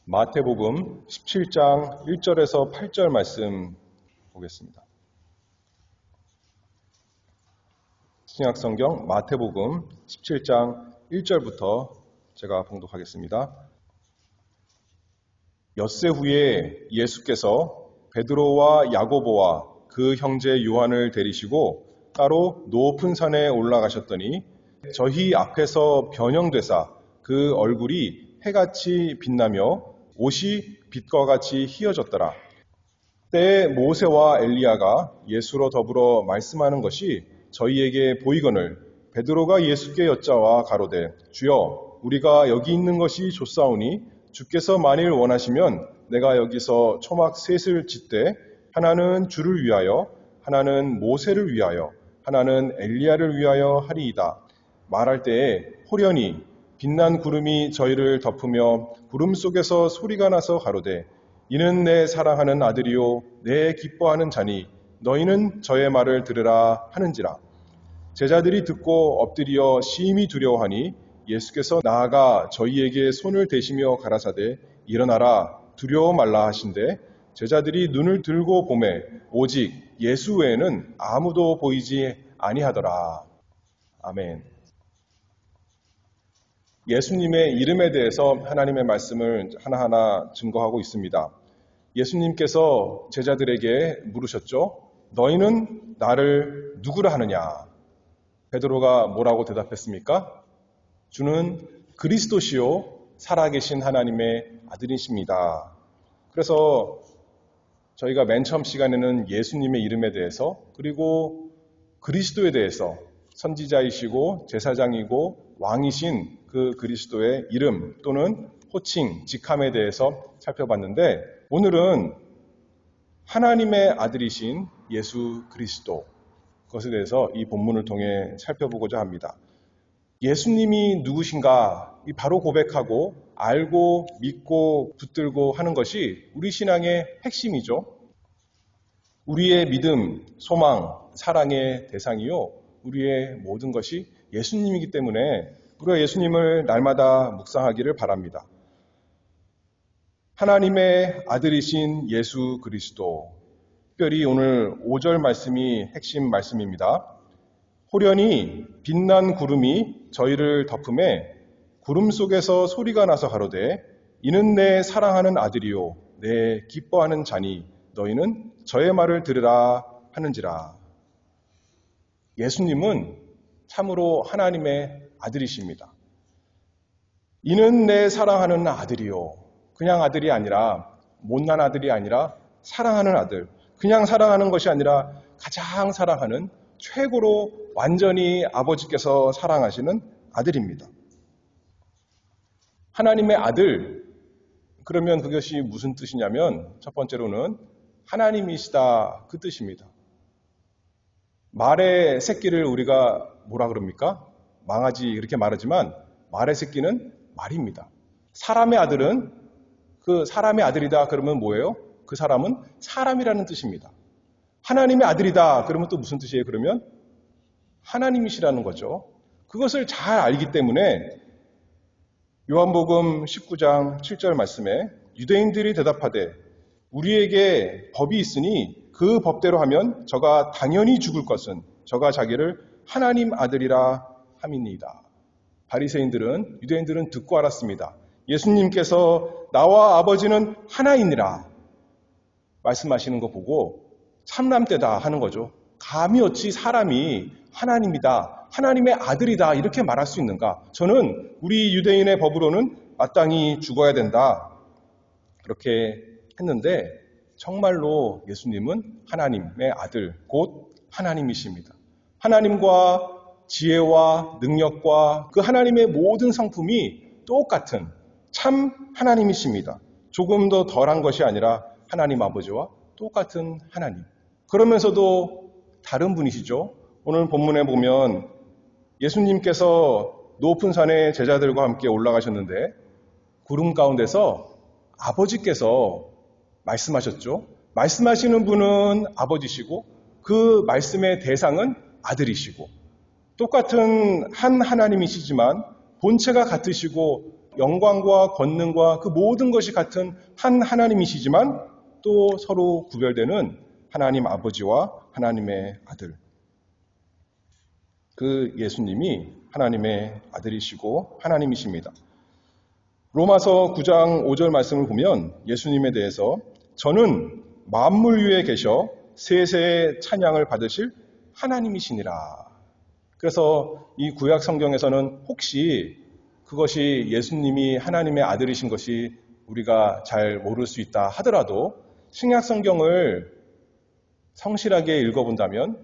마태복음 17장 1절에서 8절 말씀 보겠습니다. 신약성경 마태복음 17장 1절부터 제가 봉독하겠습니다. 엿새 후에 예수께서 베드로와 야고보와 그 형제 요한을 데리시고 따로 높은 산에 올라가셨더니 저희 앞에서 변형되사 그 얼굴이 해같이 빛나며 옷이 빛과 같이 희어졌더라. 때에 모세와 엘리야가 예수로 더불어 말씀하는 것이 저희에게 보이거늘 베드로가 예수께 여짜와 가로되 주여 우리가 여기 있는 것이 좋사오니 주께서 만일 원하시면 내가 여기서 초막 셋을 짓되 하나는 주를 위하여 하나는 모세를 위하여 하나는 엘리야를 위하여 하리이다. 말할 때에 호련히 빛난 구름이 저희를 덮으며 구름 속에서 소리가 나서 가로되 이는 내 사랑하는 아들이요 내 기뻐하는 자니 너희는 저의 말을 들으라 하는지라. 제자들이 듣고 엎드려 심히 두려워하니 예수께서 나아가 저희에게 손을 대시며 가라사대 일어나라 두려워 말라 하신대 제자들이 눈을 들고 보매 오직 예수 외에는 아무도 보이지 아니하더라. 아멘. 예수님의 이름에 대해서 하나님의 말씀을 하나하나 증거하고 있습니다. 예수님께서 제자들에게 물으셨죠. 너희는 나를 누구라 하느냐? 베드로가 뭐라고 대답했습니까? 주는 그리스도시요 살아계신 하나님의 아들이십니다. 그래서 저희가 맨 처음 시간에는 예수님의 이름에 대해서 그리고 그리스도에 대해서 선지자이시고 제사장이고 왕이신 그 그리스도의 이름 또는 호칭, 직함에 대해서 살펴봤는데 오늘은 하나님의 아들이신 예수 그리스도 그것에 대해서 이 본문을 통해 살펴보고자 합니다. 예수님이 누구신가 바로 고백하고 알고 믿고 붙들고 하는 것이 우리 신앙의 핵심이죠. 우리의 믿음, 소망, 사랑의 대상이요. 우리의 모든 것이 예수님이기 때문에 우리가 예수님을 날마다 묵상하기를 바랍니다. 하나님의 아들이신 예수 그리스도, 특별히 오늘 5절 말씀이 핵심 말씀입니다. 호련히 빛난 구름이 저희를 덮음에 구름 속에서 소리가 나서 가로되 이는 내 사랑하는 아들이요 내 기뻐하는 자니 너희는 저의 말을 들으라 하는지라. 예수님은 참으로 하나님의 아들이십니다. 이는 내 사랑하는 아들이요. 그냥 아들이 아니라 못난 아들이 아니라 사랑하는 아들. 그냥 사랑하는 것이 아니라 가장 사랑하는 최고로 완전히 아버지께서 사랑하시는 아들입니다. 하나님의 아들. 그러면 그것이 무슨 뜻이냐면 첫 번째로는 하나님이시다 그 뜻입니다. 말의 새끼를 우리가 뭐라 그럽니까? 망아지 이렇게 말하지만 말의 새끼는 말입니다. 사람의 아들은 그 사람의 아들이다 그러면 뭐예요? 그 사람은 사람이라는 뜻입니다. 하나님의 아들이다 그러면 또 무슨 뜻이에요? 그러면 하나님이시라는 거죠. 그것을 잘 알기 때문에 요한복음 19장 7절 말씀에 유대인들이 대답하되 우리에게 법이 있으니 그 법대로 하면 저가 당연히 죽을 것은 저가 자기를 하나님 아들이라 함이니이다. 바리새인들은 유대인들은 듣고 알았습니다. 예수님께서 나와 아버지는 하나이니라 말씀하시는 거 보고 참남되다 하는 거죠. 감히 어찌 사람이 하나님이다, 하나님의 아들이다 이렇게 말할 수 있는가? 저는 우리 유대인의 법으로는 마땅히 죽어야 된다 그렇게 했는데 정말로 예수님은 하나님의 아들, 곧 하나님이십니다. 하나님과 지혜와 능력과 그 하나님의 모든 성품이 똑같은 참 하나님이십니다. 조금 더 덜한 것이 아니라 하나님 아버지와 똑같은 하나님. 그러면서도 다른 분이시죠. 오늘 본문에 보면 예수님께서 높은 산에 제자들과 함께 올라가셨는데 구름 가운데서 아버지께서 말씀하셨죠. 말씀하시는 분은 아버지시고 그 말씀의 대상은 아들이시고 똑같은 한 하나님이시지만 본체가 같으시고 영광과 권능과 그 모든 것이 같은 한 하나님이시지만 또 서로 구별되는 하나님 아버지와 하나님의 아들. 그 예수님이 하나님의 아들이시고 하나님이십니다. 로마서 9장 5절 말씀을 보면 예수님에 대해서 저는 만물 위에 계셔 세세의 찬양을 받으실 하나님이시니라. 그래서 이 구약 성경에서는 혹시 그것이 예수님이 하나님의 아들이신 것이 우리가 잘 모를 수 있다 하더라도 신약 성경을 성실하게 읽어본다면,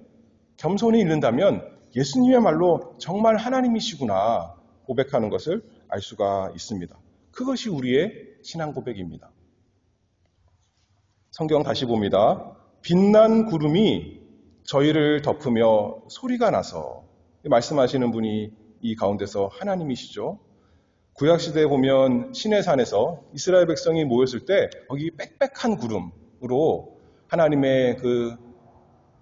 겸손히 읽는다면 예수님이야말로 정말 하나님이시구나 고백하는 것을 알 수가 있습니다. 그것이 우리의 신앙 고백입니다. 성경 다시 봅니다. 빛난 구름이 저희를 덮으며 소리가 나서, 말씀하시는 분이 이 가운데서 하나님이시죠. 구약시대에 보면 시내산에서 이스라엘 백성이 모였을 때 거기 빽빽한 구름으로 하나님의 그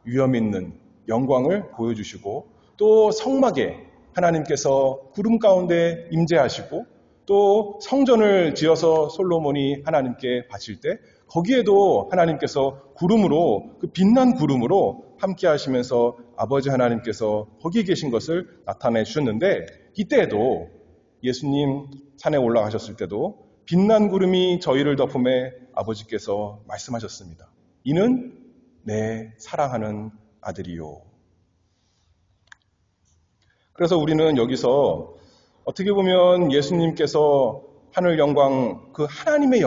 위엄 있는 영광을 보여주시고, 또 성막에 하나님께서 구름 가운데 임재하시고, 또 성전을 지어서 솔로몬이 하나님께 바칠 때 거기에도 하나님께서 구름으로, 그 빛난 구름으로 함께 하시면서 아버지 하나님께서 거기에 계신 것을 나타내 주셨는데, 이때에도 예수님 산에 올라가셨을 때도 빛난 구름이 저희를 덮음에 아버지께서 말씀하셨습니다. 이는 내 사랑하는 아들이요. 그래서 우리는 여기서 어떻게 보면 예수님께서 하늘 영광, 그 하나님의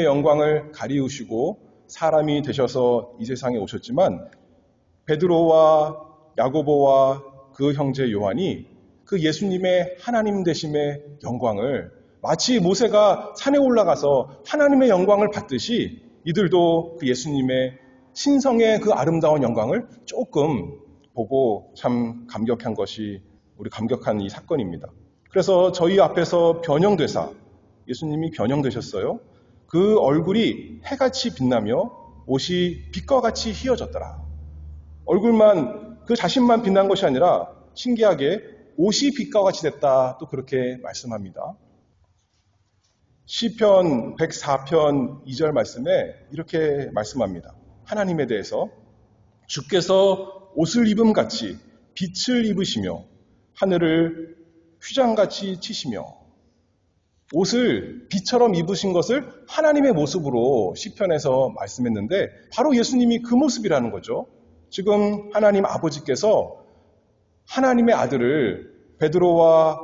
영광을 가리우시고 사람이 되셔서 이 세상에 오셨지만, 베드로와 야고보와 그 형제 요한이 그 예수님의 하나님 되심의 영광을 마치 모세가 산에 올라가서 하나님의 영광을 받듯이 이들도 그 예수님의 신성의 그 아름다운 영광을 조금 보고 참 감격한 것이, 우리 감격한 이 사건입니다. 그래서 저희 앞에서 변형되사, 예수님이 변형되셨어요. 그 얼굴이 해같이 빛나며 옷이 빛과 같이 휘어졌더라. 얼굴만, 그 자신만 빛난 것이 아니라 신기하게 옷이 빛과 같이 됐다, 또 그렇게 말씀합니다. 시편 104편 2절 말씀에 이렇게 말씀합니다. 하나님에 대해서 주께서 옷을 입음 같이 빛을 입으시며 하늘을 휘장같이 치시며, 옷을 빛처럼 입으신 것을 하나님의 모습으로 시편에서 말씀했는데 바로 예수님이 그 모습이라는 거죠. 지금 하나님 아버지께서 하나님의 아들을 베드로와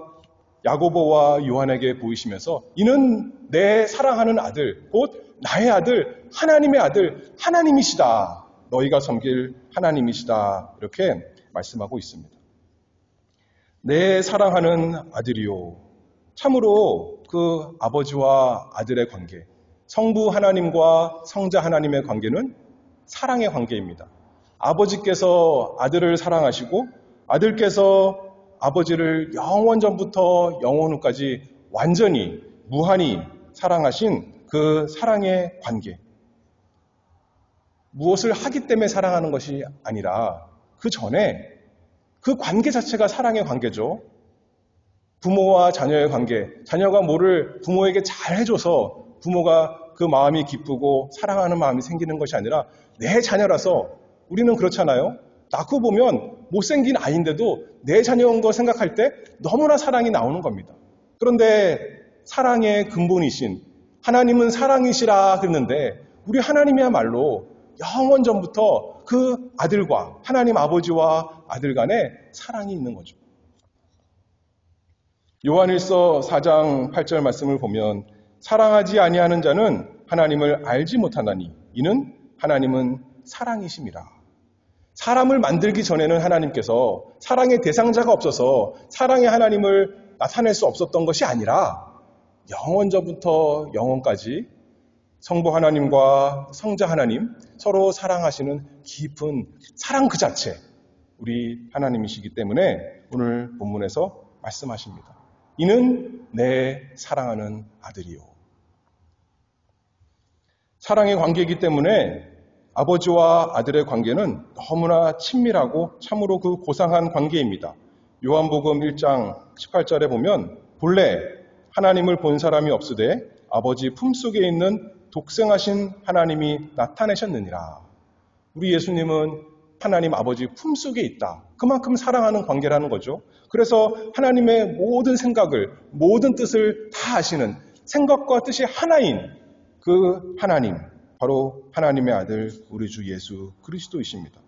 야고보와 요한에게 보이시면서 이는 내 사랑하는 아들, 곧 나의 아들, 하나님의 아들, 하나님이시다. 너희가 섬길 하나님이시다. 이렇게 말씀하고 있습니다. 내 사랑하는 아들이요. 참으로 그 아버지와 아들의 관계, 성부 하나님과 성자 하나님의 관계는 사랑의 관계입니다. 아버지께서 아들을 사랑하시고 아들께서 아버지를 영원 전부터 영원 후까지 완전히 무한히 사랑하신 그 사랑의 관계. 무엇을 하기 때문에 사랑하는 것이 아니라 그 전에 그 관계 자체가 사랑의 관계죠. 부모와 자녀의 관계, 자녀가 뭐를 부모에게 잘 해줘서 부모가 그 마음이 기쁘고 사랑하는 마음이 생기는 것이 아니라 내 자녀라서, 우리는 그렇잖아요. 낳고 보면 못생긴 아이인데도 내 자녀인 거 생각할 때 너무나 사랑이 나오는 겁니다. 그런데 사랑의 근본이신 하나님은 사랑이시라 그랬는데 우리 하나님이야말로 영원 전부터 그 아들과 하나님 아버지와 아들 간에 사랑이 있는 거죠. 요한일서 4장 8절 말씀을 보면 사랑하지 아니하는 자는 하나님을 알지 못하나니 이는 하나님은 사랑이심이라. 사람을 만들기 전에는 하나님께서 사랑의 대상자가 없어서 사랑의 하나님을 나타낼 수 없었던 것이 아니라 영원 전부터 영원까지 성부 하나님과 성자 하나님 서로 사랑하시는 깊은 사랑 그 자체, 우리 하나님이시기 때문에 오늘 본문에서 말씀하십니다. 이는 내 사랑하는 아들이요. 사랑의 관계이기 때문에 아버지와 아들의 관계는 너무나 친밀하고 참으로 그 고상한 관계입니다. 요한복음 1장 18절에 보면 본래 하나님을 본 사람이 없으되 아버지 품속에 있는 독생하신 하나님이 나타내셨느니라. 우리 예수님은 하나님 아버지 품속에 있다. 그만큼 사랑하는 관계라는 거죠. 그래서 하나님의 모든 생각을, 모든 뜻을 다 아시는, 생각과 뜻이 하나인 그 하나님, 바로 하나님의 아들 우리 주 예수 그리스도이십니다.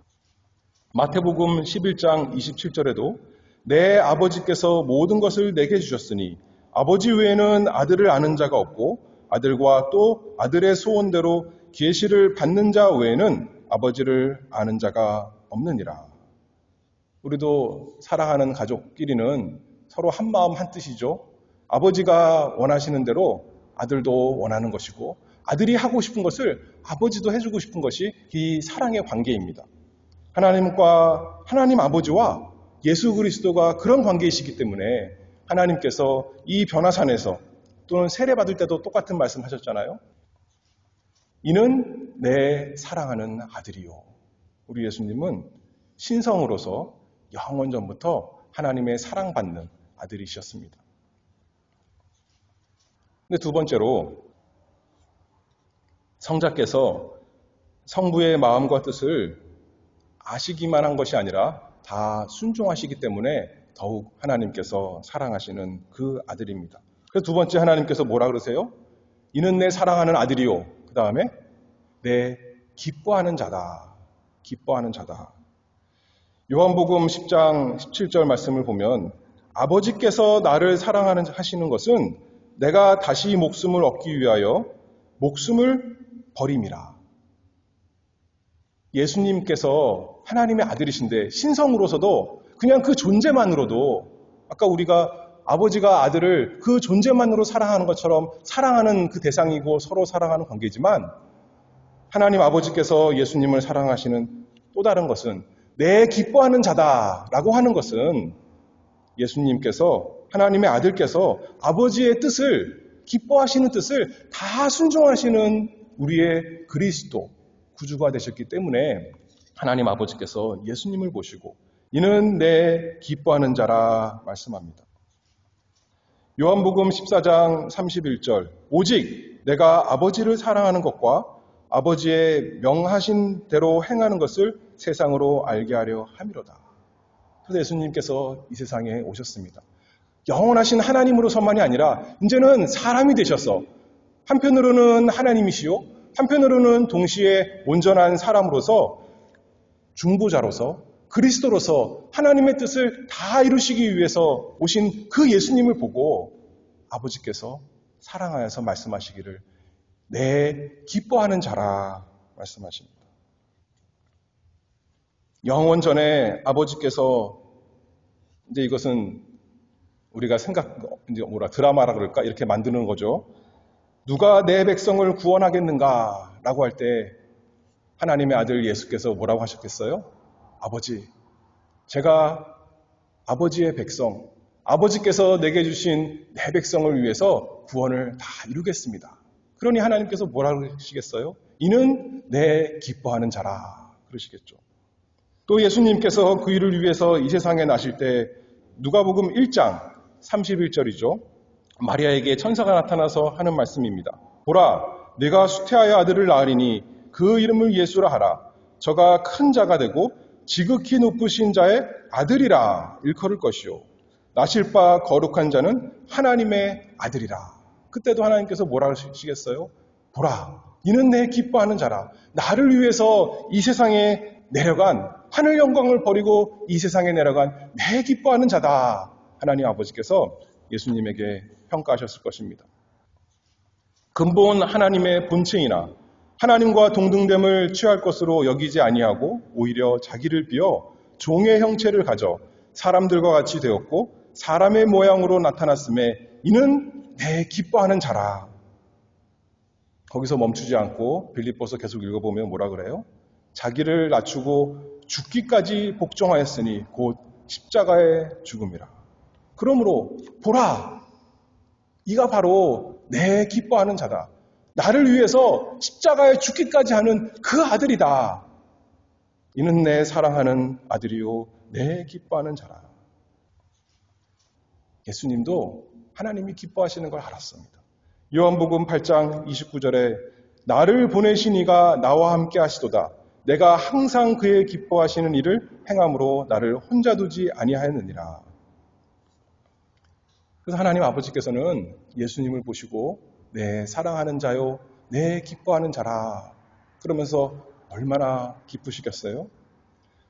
마태복음 11장 27절에도 내 아버지께서 모든 것을 내게 주셨으니 아버지 외에는 아들을 아는 자가 없고 아들과 또 아들의 소원대로 계시를 받는 자 외에는 아버지를 아는 자가 없느니라. 우리도 사랑하는 가족끼리는 서로 한 마음 한 뜻이죠. 아버지가 원하시는 대로 아들도 원하는 것이고 아들이 하고 싶은 것을 아버지도 해주고 싶은 것이 이 사랑의 관계입니다. 하나님 아버지와 예수 그리스도가 그런 관계이시기 때문에 하나님께서 이 변화산에서 또는 세례받을 때도 똑같은 말씀 하셨잖아요. 이는 내 사랑하는 아들이요. 우리 예수님은 신성으로서 영원 전부터 하나님의 사랑받는 아들이셨습니다. 근데 두 번째로 성자께서 성부의 마음과 뜻을 아시기만 한 것이 아니라 다 순종하시기 때문에 더욱 하나님께서 사랑하시는 그 아들입니다. 그래서 두 번째 하나님께서 뭐라 그러세요? 이는 내 사랑하는 아들이요. 그 다음에 내 기뻐하는 자다. 기뻐하는 자다. 요한복음 10장 17절 말씀을 보면 아버지께서 나를 사랑하시는 것은 내가 다시 목숨을 얻기 위하여 목숨을 버림이라. 예수님께서 하나님의 아들이신데 신성으로서도 그냥 그 존재만으로도 아까 우리가 아버지가 아들을 그 존재만으로 사랑하는 것처럼 사랑하는 그 대상이고 서로 사랑하는 관계지만 하나님 아버지께서 예수님을 사랑하시는 또 다른 것은 내 기뻐하는 자다라고 하는 것은 예수님께서 하나님의 아들께서 아버지의 뜻을 기뻐하시는 뜻을 다 순종하시는 우리의 그리스도 구주가 되셨기 때문에 하나님 아버지께서 예수님을 보시고 이는 내 기뻐하는 자라 말씀합니다. 요한복음 14장 31절 오직 내가 아버지를 사랑하는 것과 아버지의 명하신 대로 행하는 것을 세상으로 알게 하려 함이로다. 그래서 예수님께서 이 세상에 오셨습니다. 영원하신 하나님으로서만이 아니라 이제는 사람이 되셔서 한편으로는 하나님이시요 한편으로는 동시에 온전한 사람으로서 중보자로서 그리스도로서 하나님의 뜻을 다 이루시기 위해서 오신 그 예수님을 보고 아버지께서 사랑하여서 말씀하시기를 내 기뻐하는 자라 말씀하십니다. 영원 전에 아버지께서 이제 이것은 우리가 드라마라 그럴까 이렇게 만드는 거죠. 누가 내 백성을 구원하겠는가 라고 할 때 하나님의 아들 예수께서 뭐라고 하셨겠어요? 아버지, 제가 아버지의 백성, 아버지께서 내게 주신 내 백성을 위해서 구원을 다 이루겠습니다. 그러니 하나님께서 뭐라고 하시겠어요? 이는 내 기뻐하는 자라 그러시겠죠. 또 예수님께서 그 일을 위해서 이 세상에 나실 때 누가복음 1장 31절이죠. 마리아에게 천사가 나타나서 하는 말씀입니다. 보라, 내가 수태하여 아들을 낳으리니 그 이름을 예수라 하라. 저가 큰 자가 되고 지극히 높으신 자의 아들이라 일컬을 것이요. 나실 바 거룩한 자는 하나님의 아들이라. 그때도 하나님께서 뭐라 하시겠어요? 보라, 이는 내 기뻐하는 자라. 나를 위해서 이 세상에 내려간 하늘 영광을 버리고 이 세상에 내려간 내 기뻐하는 자다. 하나님 아버지께서 예수님에게 평가하셨을 것입니다. 근본 하나님의 본체이나 하나님과 동등됨을 취할 것으로 여기지 아니하고 오히려 자기를 비어 종의 형체를 가져 사람들과 같이 되었고 사람의 모양으로 나타났음에 이는 내 기뻐하는 자라. 거기서 멈추지 않고 빌립보서 계속 읽어보면 뭐라 그래요? 자기를 낮추고 죽기까지 복종하였으니 곧 십자가의 죽음이라. 그러므로 보라, 이가 바로 내 기뻐하는 자다. 나를 위해서 십자가에 죽기까지 하는 그 아들이다. 이는 내 사랑하는 아들이요 내 기뻐하는 자라. 예수님도 하나님이 기뻐하시는 걸 알았습니다. 요한복음 8장 29절에 나를 보내신 이가 나와 함께 하시도다. 내가 항상 그의 기뻐하시는 일을 행함으로 나를 혼자 두지 아니하였느니라. 그래서 하나님 아버지께서는 예수님을 보시고 내 사랑하는 자요, 내 기뻐하는 자라 그러면서 얼마나 기쁘시겠어요?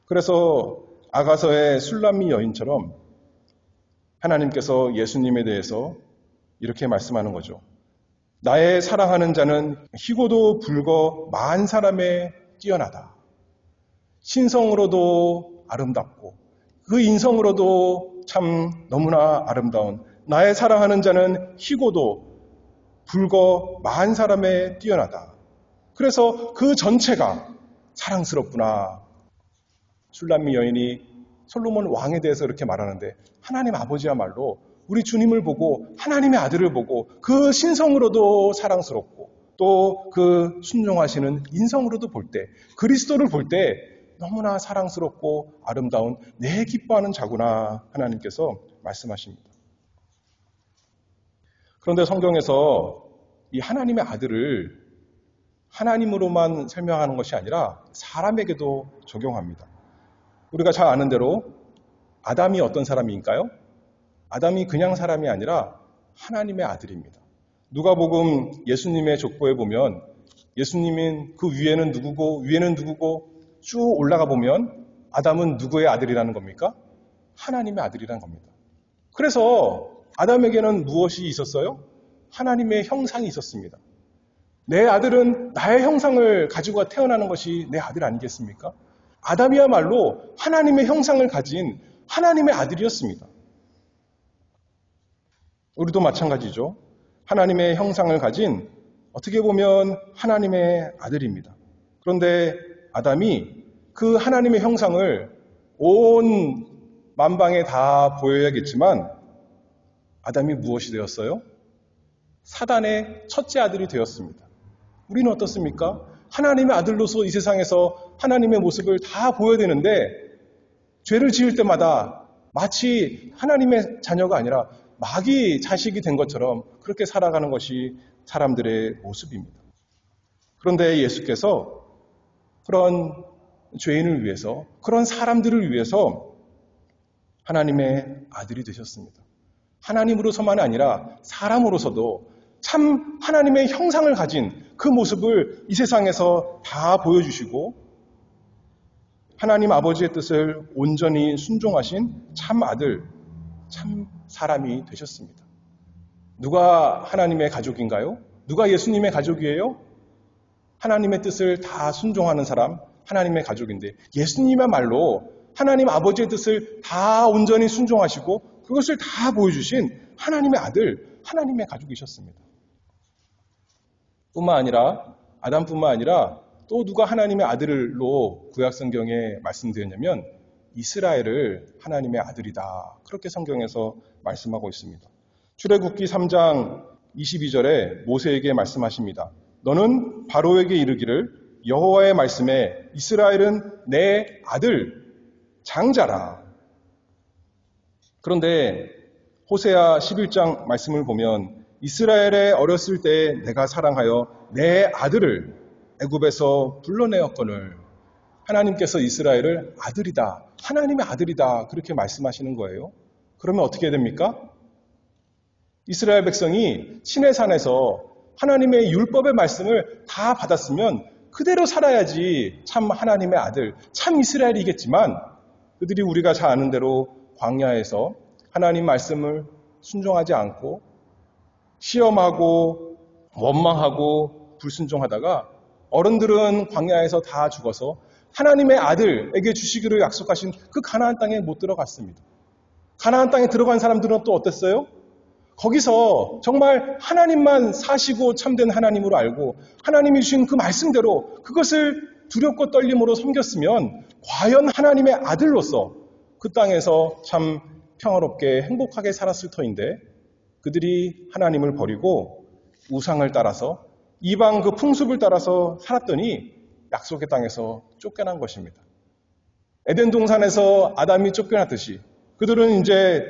그래서 아가서의 술람미 여인처럼 하나님께서 예수님에 대해서 이렇게 말씀하는 거죠. 나의 사랑하는 자는 희고도 붉어 만 사람에 뛰어나다. 신성으로도 아름답고 그 인성으로도 참 너무나 아름다운 나의 사랑하는 자는 희고도 붉어 만 사람에 뛰어나다. 그래서 그 전체가 사랑스럽구나. 술람미 여인이 솔로몬 왕에 대해서 이렇게 말하는데 하나님 아버지야말로 우리 주님을 보고 하나님의 아들을 보고 그 신성으로도 사랑스럽고 또 그 순종하시는 인성으로도 볼 때 그리스도를 볼 때 너무나 사랑스럽고 아름다운 내 기뻐하는 자구나 하나님께서 말씀하십니다. 그런데 성경에서 이 하나님의 아들을 하나님으로만 설명하는 것이 아니라 사람에게도 적용합니다. 우리가 잘 아는 대로 아담이 어떤 사람인가요? 아담이 그냥 사람이 아니라 하나님의 아들입니다. 누가복음 예수님의 족보에 보면 예수님인 그 위에는 누구고 위에는 누구고 쭉 올라가 보면 아담은 누구의 아들이라는 겁니까? 하나님의 아들이라는 겁니다. 그래서 아담에게는 무엇이 있었어요? 하나님의 형상이 있었습니다. 내 아들은 나의 형상을 가지고 태어나는 것이 내 아들 아니겠습니까? 아담이야말로 하나님의 형상을 가진 하나님의 아들이었습니다. 우리도 마찬가지죠. 하나님의 형상을 가진 어떻게 보면 하나님의 아들입니다. 그런데 아담이 그 하나님의 형상을 온 만방에 다 보여야겠지만 아담이 무엇이 되었어요? 사단의 첫째 아들이 되었습니다. 우리는 어떻습니까? 하나님의 아들로서 이 세상에서 하나님의 모습을 다 보여야 되는데 죄를 지을 때마다 마치 하나님의 자녀가 아니라 마귀 자식이 된 것처럼 그렇게 살아가는 것이 사람들의 모습입니다. 그런데 예수께서 그런 죄인을 위해서 그런 사람들을 위해서 하나님의 아들이 되셨습니다. 하나님으로서만 아니라 사람으로서도 참 하나님의 형상을 가진 그 모습을 이 세상에서 다 보여주시고 하나님 아버지의 뜻을 온전히 순종하신 참 아들, 참 사람이 되셨습니다. 누가 하나님의 가족인가요? 누가 예수님의 가족이에요? 하나님의 뜻을 다 순종하는 사람, 하나님의 가족인데 예수님이야말로 하나님 아버지의 뜻을 다 온전히 순종하시고 그것을 다 보여주신 하나님의 아들, 하나님의 가족이셨습니다. 뿐만 아니라 아담뿐만 아니라 또 누가 하나님의 아들로 구약성경에 말씀드렸냐면 이스라엘을 하나님의 아들이다. 그렇게 성경에서 말씀하고 있습니다. 출애굽기 3장 22절에 모세에게 말씀하십니다. 너는 바로에게 이르기를 여호와의 말씀에 이스라엘은 내 아들 장자라. 그런데 호세아 11장 말씀을 보면 이스라엘의 어렸을 때 내가 사랑하여 내 아들을 애굽에서 불러내었거늘 하나님께서 이스라엘을 아들이다. 하나님의 아들이다. 그렇게 말씀하시는 거예요. 그러면 어떻게 됩니까? 이스라엘 백성이 시내산에서 하나님의 율법의 말씀을 다 받았으면 그대로 살아야지 참 하나님의 아들, 참 이스라엘이겠지만 그들이 우리가 잘 아는 대로 광야에서 하나님 말씀을 순종하지 않고 시험하고 원망하고 불순종하다가 어른들은 광야에서 다 죽어서 하나님의 아들에게 주시기로 약속하신 그 가나안 땅에 못 들어갔습니다. 가나안 땅에 들어간 사람들은 또 어땠어요? 거기서 정말 하나님만 사시고 참된 하나님으로 알고 하나님이 주신 그 말씀대로 그것을 두렵고 떨림으로 섬겼으면 과연 하나님의 아들로서 그 땅에서 참 평화롭게 행복하게 살았을 터인데 그들이 하나님을 버리고 우상을 따라서 이방 그 풍습을 따라서 살았더니 약속의 땅에서 쫓겨난 것입니다. 에덴 동산에서 아담이 쫓겨났듯이 그들은 이제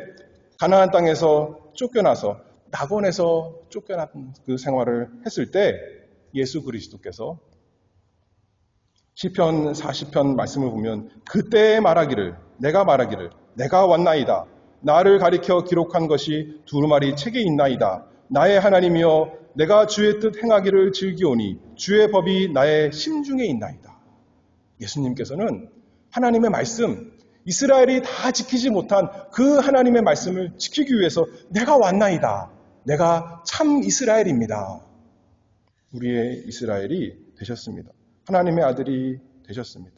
가나안 땅에서 쫓겨나서 낙원에서 쫓겨난 그 생활을 했을 때 예수 그리스도께서 시편 40편 말씀을 보면 그때 말하기를 내가 왔나이다. 나를 가리켜 기록한 것이 두루마리 책에 있나이다. 나의 하나님이여 내가 주의 뜻 행하기를 즐기오니 주의 법이 나의 심중에 있나이다. 예수님께서는 하나님의 말씀, 이스라엘이 다 지키지 못한 그 하나님의 말씀을 지키기 위해서 내가 왔나이다. 내가 참 이스라엘입니다. 우리의 이스라엘이 되셨습니다. 하나님의 아들이 되셨습니다.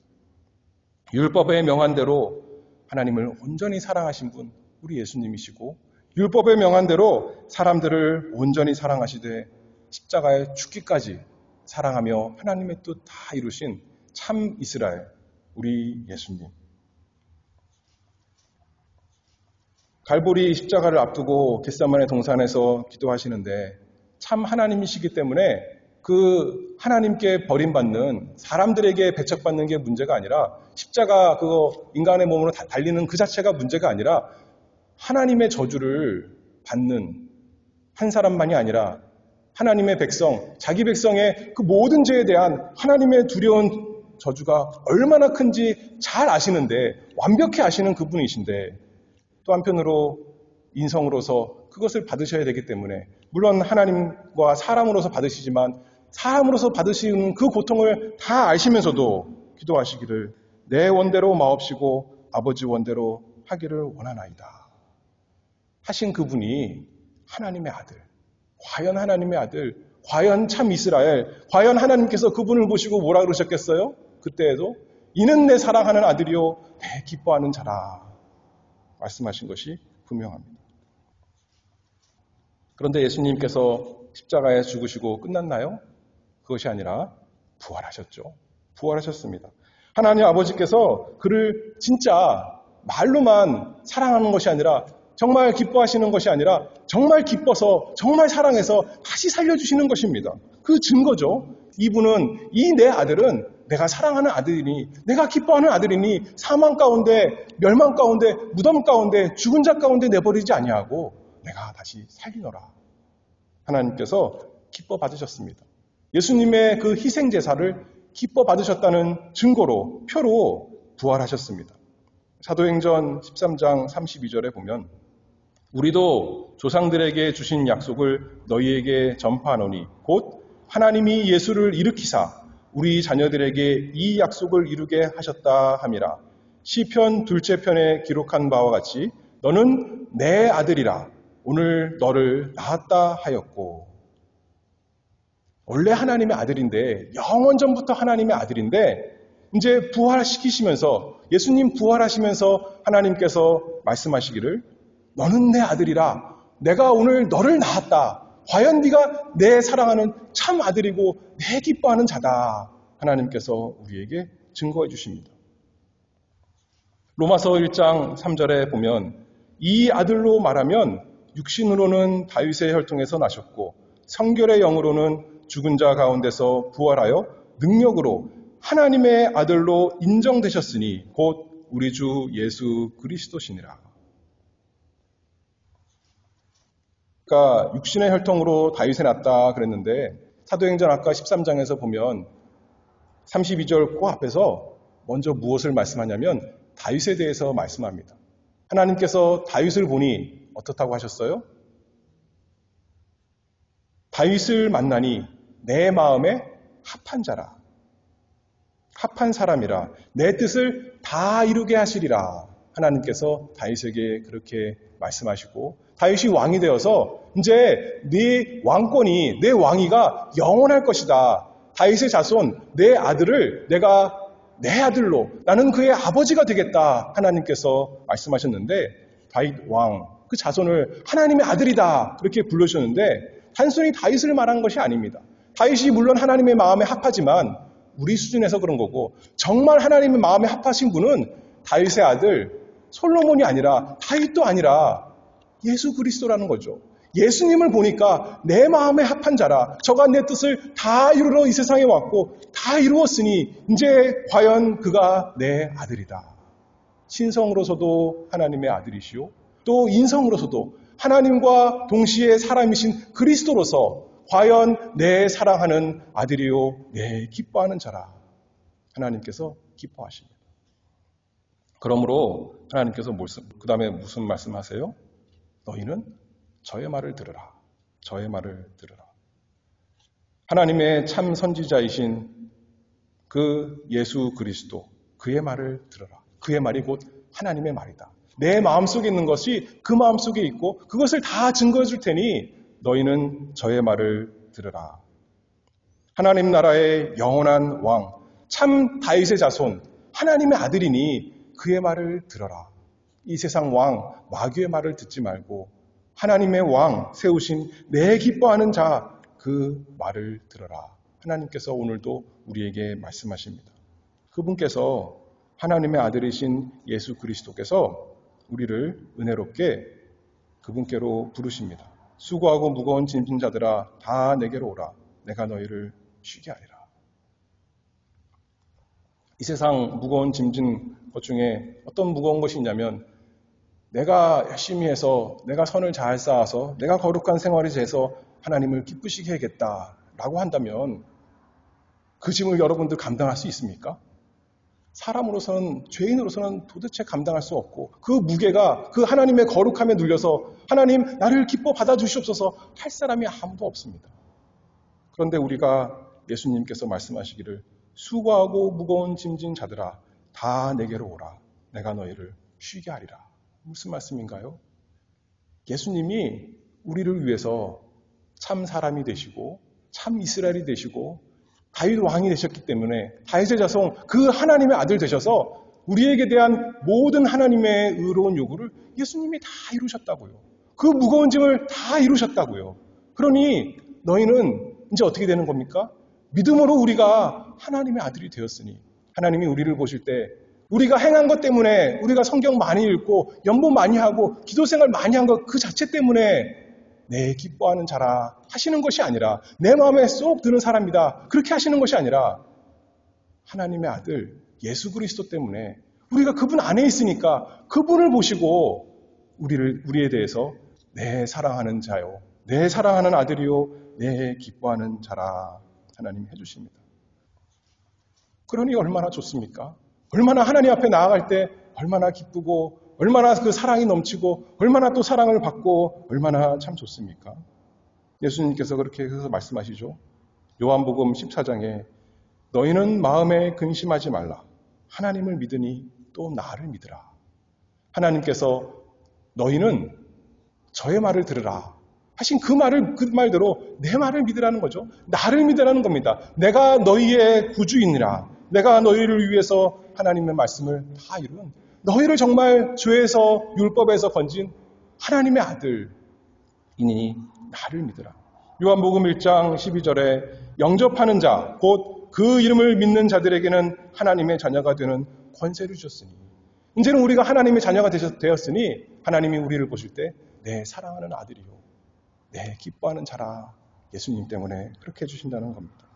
율법에 명한 대로 하나님을 온전히 사랑하신 분 우리 예수님이시고 율법에 명한 대로 사람들을 온전히 사랑하시되 십자가에 죽기까지 사랑하며 하나님의 뜻 다 이루신 참 이스라엘 우리 예수님. 갈보리 십자가를 앞두고 겟세마네 동산에서 기도하시는데 참 하나님이시기 때문에 그 하나님께 버림받는 사람들에게 배척받는 게 문제가 아니라 십자가 그거 인간의 몸으로 달리는 그 자체가 문제가 아니라 하나님의 저주를 받는 한 사람만이 아니라 하나님의 백성, 자기 백성의 그 모든 죄에 대한 하나님의 두려운 저주가 얼마나 큰지 잘 아시는데 완벽히 아시는 그분이신데 또 한편으로 인성으로서 그것을 받으셔야 되기 때문에 물론 하나님과 사람으로서 받으시지만 사람으로서 받으시는 그 고통을 다 아시면서도 기도하시기를 내 원대로 마옵시고 아버지 원대로 하기를 원하나이다. 하신 그분이 하나님의 아들, 과연 하나님의 아들, 과연 참 이스라엘, 과연 하나님께서 그분을 보시고 뭐라 그러셨겠어요? 그때에도 이는 내 사랑하는 아들이요 내 기뻐하는 자라 말씀하신 것이 분명합니다. 그런데 예수님께서 십자가에 죽으시고 끝났나요? 그것이 아니라 부활하셨죠. 부활하셨습니다. 하나님 아버지께서 그를 진짜 말로만 사랑하는 것이 아니라 정말 기뻐하시는 것이 아니라 정말 기뻐서 정말 사랑해서 다시 살려주시는 것입니다. 그 증거죠. 이분은 이 내 아들은 내가 사랑하는 아들이니 내가 기뻐하는 아들이니 사망 가운데 멸망 가운데 무덤 가운데 죽은 자 가운데 내버리지 아니하고 내가 다시 살리노라. 하나님께서 기뻐 받으셨습니다. 예수님의 그 희생 제사를 기뻐 받으셨다는 증거로 표로 부활하셨습니다. 사도행전 13장 32절에 보면 우리도 조상들에게 주신 약속을 너희에게 전파하노니 곧 하나님이 예수를 일으키사 우리 자녀들에게 이 약속을 이루게 하셨다 함이라. 시편 둘째 편에 기록한 바와 같이 너는 내 아들이라 오늘 너를 낳았다 하였고 원래 하나님의 아들인데 영원 전부터 하나님의 아들인데 이제 부활시키시면서 예수님 부활하시면서 하나님께서 말씀하시기를 너는 내 아들이라 내가 오늘 너를 낳았다. 과연 네가 내 사랑하는 참 아들이고 내 기뻐하는 자다. 하나님께서 우리에게 증거해 주십니다. 로마서 1장 3절에 보면 이 아들로 말하면 육신으로는 다윗의 혈통에서 나셨고 성결의 영으로는 죽은 자 가운데서 부활하여 능력으로 하나님의 아들로 인정되셨으니 곧 우리 주 예수 그리스도시니라. 그러니까 육신의 혈통으로 다윗에 났다 그랬는데 사도행전 아까 13장에서 보면 32절 그 앞에서 먼저 무엇을 말씀하냐면 다윗에 대해서 말씀합니다. 하나님께서 다윗을 보니 어떻다고 하셨어요? 다윗을 만나니 내 마음에 합한 자라. 합한 사람이라. 내 뜻을 다 이루게 하시리라. 하나님께서 다윗에게 그렇게 말씀하시고 다윗이 왕이 되어서 이제 네 왕권이 내 왕위가 영원할 것이다. 다윗의 자손 내 아들을 내가 내 아들로 나는 그의 아버지가 되겠다. 하나님께서 말씀하셨는데 다윗 왕 그 자손을 하나님의 아들이다. 그렇게 불러주셨는데 단순히 다윗을 말한 것이 아닙니다. 다윗이 물론 하나님의 마음에 합하지만 우리 수준에서 그런 거고 정말 하나님의 마음에 합하신 분은 다윗의 아들 솔로몬이 아니라 다윗도 아니라 예수 그리스도라는 거죠. 예수님을 보니까 내 마음에 합한 자라 저가 내 뜻을 다 이루러 이 세상에 왔고 다 이루었으니 이제 과연 그가 내 아들이다. 신성으로서도 하나님의 아들이시오. 또 인성으로서도 하나님과 동시에 사람이신 그리스도로서 과연 내 사랑하는 아들이요 내 기뻐하는 자라 하나님께서 기뻐하십니다. 그러므로 하나님께서 그 다음에 무슨 말씀하세요? 너희는 저의 말을 들으라. 저의 말을 들으라. 하나님의 참 선지자이신 그 예수 그리스도 그의 말을 들으라. 그의 말이 곧 하나님의 말이다. 내 마음속에 있는 것이 그 마음속에 있고 그것을 다 증거해 줄 테니 너희는 저의 말을 들으라. 하나님 나라의 영원한 왕, 참 다윗의 자손, 하나님의 아들이니 그의 말을 들어라. 이 세상 왕, 마귀의 말을 듣지 말고 하나님의 왕 세우신 내 기뻐하는 자 그 말을 들어라. 하나님께서 오늘도 우리에게 말씀하십니다. 그분께서 하나님의 아들이신 예수 그리스도께서 우리를 은혜롭게 그분께로 부르십니다. 수고하고 무거운 짐진 자들아 다 내게로 오라. 내가 너희를 쉬게 하리라. 이 세상 무거운 짐진 것 중에 어떤 무거운 것이 있냐면 내가 열심히 해서 내가 선을 잘 쌓아서 내가 거룩한 생활을 해서 하나님을 기쁘시게 해야겠다라고 한다면 그 짐을 여러분들 감당할 수 있습니까? 사람으로서는 죄인으로서는 도대체 감당할 수 없고 그 무게가 그 하나님의 거룩함에 눌려서 하나님 나를 기뻐 받아주시옵소서 할 사람이 아무도 없습니다. 그런데 우리가 예수님께서 말씀하시기를 수고하고 무거운 짐진 자들아 다 내게로 오라. 내가 너희를 쉬게 하리라. 무슨 말씀인가요? 예수님이 우리를 위해서 참 사람이 되시고 참 이스라엘이 되시고 다윗 왕이 되셨기 때문에 다윗의 자손 그 하나님의 아들 되셔서 우리에게 대한 모든 하나님의 의로운 요구를 예수님이 다 이루셨다고요. 그 무거운 짐을 다 이루셨다고요. 그러니 너희는 이제 어떻게 되는 겁니까? 믿음으로 우리가 하나님의 아들이 되었으니 하나님이 우리를 보실 때 우리가 행한 것 때문에 우리가 성경 많이 읽고 연보 많이 하고 기도생활 많이 한 것 그 자체 때문에 내 기뻐하는 자라 하시는 것이 아니라 내 마음에 쏙 드는 사람이다 그렇게 하시는 것이 아니라 하나님의 아들 예수 그리스도 때문에 우리가 그분 안에 있으니까 그분을 보시고 우리에 대해서 내 사랑하는 자요 내 사랑하는 아들이요 내 기뻐하는 자라 하나님 해주십니다. 그러니 얼마나 좋습니까? 얼마나 하나님 앞에 나아갈 때 얼마나 기쁘고 얼마나 그 사랑이 넘치고 얼마나 또 사랑을 받고 얼마나 참 좋습니까? 예수님께서 그렇게 해서 말씀하시죠. 요한복음 14장에 너희는 마음에 근심하지 말라. 하나님을 믿으니 또 나를 믿으라. 하나님께서 너희는 저의 말을 들으라 하신 그 말대로 내 말을 믿으라는 거죠. 나를 믿으라는 겁니다. 내가 너희의 구주이니라. 내가 너희를 위해서 하나님의 말씀을 다 이룬 너희를 정말 죄에서 율법에서 건진 하나님의 아들이니 나를 믿으라. 요한복음 1장 12절에 영접하는 자, 곧 그 이름을 믿는 자들에게는 하나님의 자녀가 되는 권세를 주셨으니 이제는 우리가 하나님의 자녀가 되었으니 하나님이 우리를 보실 때 내 사랑하는 아들이요 내 기뻐하는 자라 예수님 때문에 그렇게 해주신다는 겁니다.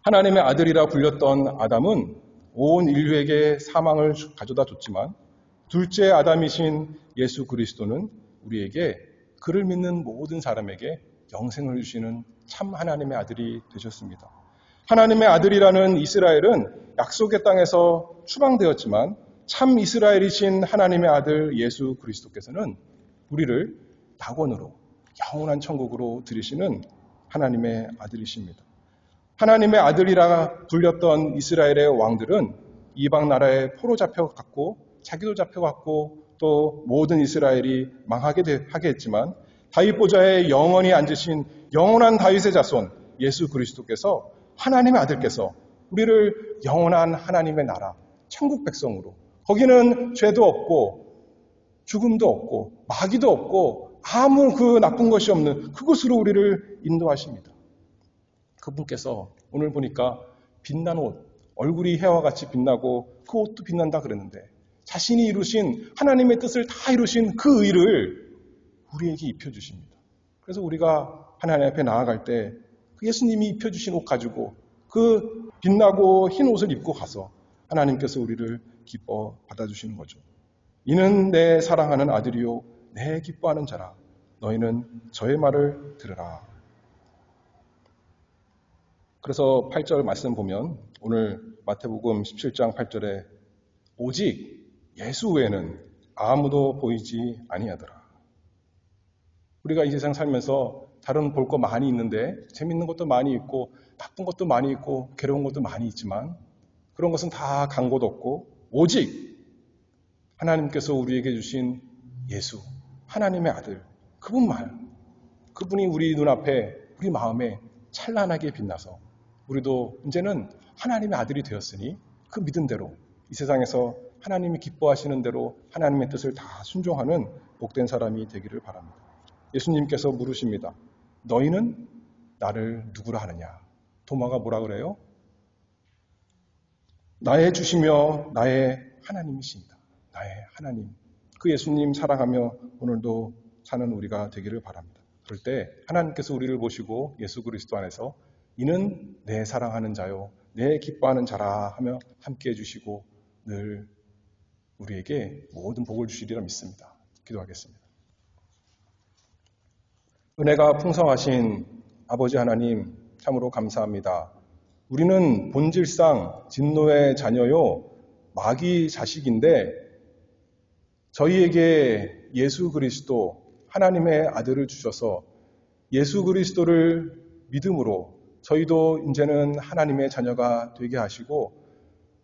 하나님의 아들이라 불렸던 아담은 온 인류에게 사망을 가져다 줬지만 둘째 아담이신 예수 그리스도는 우리에게 그를 믿는 모든 사람에게 영생을 주시는 참 하나님의 아들이 되셨습니다. 하나님의 아들이라는 이스라엘은 약속의 땅에서 추방되었지만 참 이스라엘이신 하나님의 아들 예수 그리스도께서는 우리를 낙원으로 영원한 천국으로 들이시는 하나님의 아들이십니다. 하나님의 아들이라 불렸던 이스라엘의 왕들은 이방 나라에 포로 잡혀갔고 자기도 잡혀갔고 또 모든 이스라엘이 하게 했지만 다윗 보좌에 영원히 앉으신 영원한 다윗의 자손 예수 그리스도께서 하나님의 아들께서 우리를 영원한 하나님의 나라 천국 백성으로 거기는 죄도 없고 죽음도 없고 마귀도 없고 아무 그 나쁜 것이 없는 그곳으로 우리를 인도하십니다. 그분께서 오늘 보니까 빛난 옷, 얼굴이 해와 같이 빛나고 그 옷도 빛난다 그랬는데 자신이 이루신 하나님의 뜻을 다 이루신 그 의를 우리에게 입혀주십니다. 그래서 우리가 하나님 앞에 나아갈 때 그 예수님이 입혀주신 옷 가지고 그 빛나고 흰 옷을 입고 가서 하나님께서 우리를 기뻐 받아주시는 거죠. 이는 내 사랑하는 아들이요 내 기뻐하는 자라. 너희는 저의 말을 들으라. 그래서 8절 말씀 보면 오늘 마태복음 17장 8절에 오직 예수 외에는 아무도 보이지 아니하더라. 우리가 이 세상 살면서 다른 볼 거 많이 있는데 재밌는 것도 많이 있고 바쁜 것도 많이 있고 괴로운 것도 많이 있지만 그런 것은 다 간 곳 없고 오직 하나님께서 우리에게 주신 예수, 하나님의 아들, 그분이 우리 눈앞에, 우리 마음에 찬란하게 빛나서 우리도 이제는 하나님의 아들이 되었으니 그 믿음대로 이 세상에서 하나님이 기뻐하시는 대로 하나님의 뜻을 다 순종하는 복된 사람이 되기를 바랍니다. 예수님께서 물으십니다. 너희는 나를 누구라 하느냐? 도마가 뭐라 그래요? 나의 주시며 나의 하나님이십니다. 나의 하나님. 그 예수님 사랑하며 오늘도 사는 우리가 되기를 바랍니다. 그럴 때 하나님께서 우리를 보시고 예수 그리스도 안에서 이는 내 사랑하는 자요 내 기뻐하는 자라 하며 함께해 주시고 늘 우리에게 모든 복을 주시리라 믿습니다. 기도하겠습니다. 은혜가 풍성하신 아버지 하나님 참으로 감사합니다. 우리는 본질상 진노의 자녀요 마귀 자식인데 저희에게 예수 그리스도 하나님의 아들을 주셔서 예수 그리스도를 믿음으로 저희도 이제는 하나님의 자녀가 되게 하시고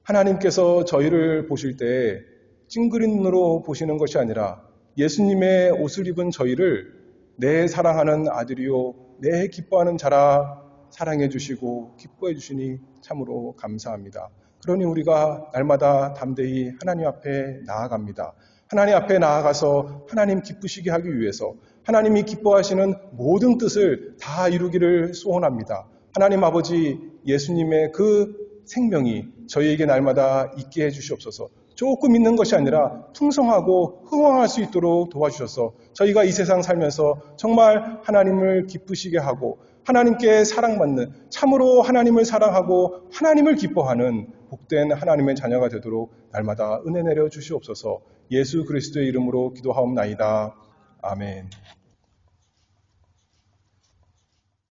하나님께서 저희를 보실 때 찡그린 눈으로 보시는 것이 아니라 예수님의 옷을 입은 저희를 내 사랑하는 아들이요 내 기뻐하는 자라 사랑해 주시고 기뻐해 주시니 참으로 감사합니다. 그러니 우리가 날마다 담대히 하나님 앞에 나아갑니다. 하나님 앞에 나아가서 하나님 기쁘시게 하기 위해서 하나님이 기뻐하시는 모든 뜻을 다 이루기를 소원합니다. 하나님 아버지 예수님의 그 생명이 저희에게 날마다 있게 해주시옵소서. 조금 있는 것이 아니라 풍성하고 흥왕할 수 있도록 도와주셔서 저희가 이 세상 살면서 정말 하나님을 기쁘시게 하고 하나님께 사랑받는 참으로 하나님을 사랑하고 하나님을 기뻐하는 복된 하나님의 자녀가 되도록 날마다 은혜 내려 주시옵소서. 예수 그리스도의 이름으로 기도하옵나이다. 아멘.